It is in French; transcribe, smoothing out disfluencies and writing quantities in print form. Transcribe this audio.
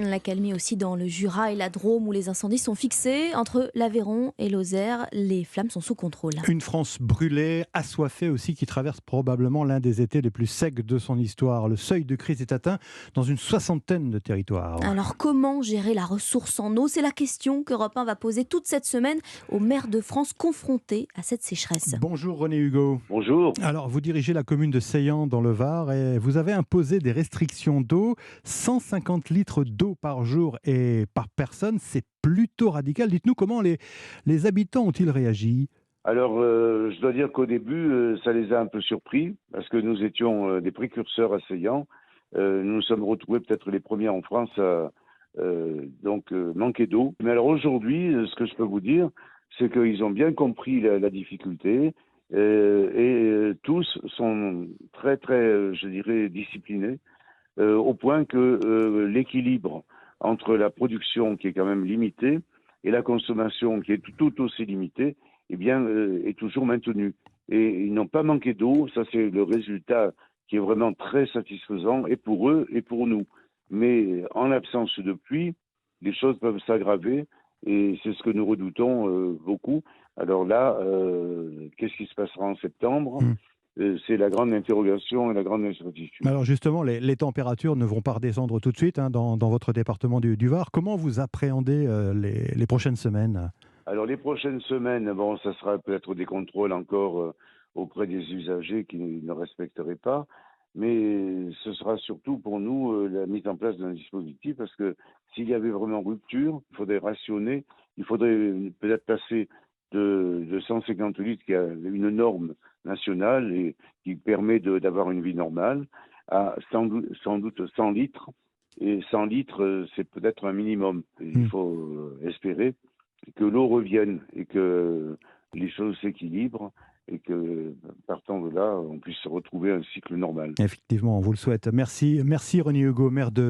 L'accalmie aussi dans le Jura et la Drôme où les incendies sont fixés. Entre l'Aveyron et Lozère, les flammes sont sous contrôle. Une France brûlée, assoiffée aussi, qui traverse probablement l'un des étés les plus secs de son histoire. Le seuil de crise est atteint dans une soixantaine de territoires. Alors comment gérer la ressource en eau? C'est la question qu'Europe 1 va poser toute cette semaine aux maires de France confrontés à cette sécheresse. Bonjour René Hugo. Bonjour. Alors, vous dirigez la commune de Seillan dans le Var et vous avez imposé des restrictions d'eau, 150 litres d'eau par jour et par personne. C'est plutôt radical. Dites-nous comment les habitants ont-ils réagi? Alors, je dois dire qu'au début, ça les a un peu surpris, parce que nous étions des précurseurs assaillants. Nous nous sommes retrouvés peut-être les premiers en France à manquer d'eau. Mais alors aujourd'hui, ce que je peux vous dire, c'est qu'ils ont bien compris la difficulté et tous sont très, très, je dirais, disciplinés, au point que l'équilibre entre la production, qui est quand même limitée, et la consommation, qui est tout aussi limitée, eh bien, est toujours maintenu. Et ils n'ont pas manqué d'eau, ça c'est le résultat qui est vraiment très satisfaisant, et pour eux et pour nous. Mais en l'absence de pluie, les choses peuvent s'aggraver, et c'est ce que nous redoutons beaucoup. Alors là, qu'est-ce qui se passera en septembre? Hmm. C'est la grande interrogation et la grande incertitude. Alors justement, les températures ne vont pas redescendre tout de suite dans votre département du Var. Comment vous appréhendez les prochaines semaines? Alors les prochaines semaines, bon, ça sera peut-être des contrôles encore auprès des usagers qui ne respecteraient pas, mais ce sera surtout pour nous la mise en place d'un dispositif, parce que s'il y avait vraiment rupture, il faudrait rationner, il faudrait peut-être passer de 150 litres, qui est une norme nationale et qui permet d'avoir une vie normale, à sans doute 100 litres. Et 100 litres, c'est peut-être un minimum. Il Hmm. faut espérer que l'eau revienne et que les choses s'équilibrent et que, partant de là, on puisse retrouver un cycle normal. Effectivement, on vous le souhaite. Merci René Hugo, maire de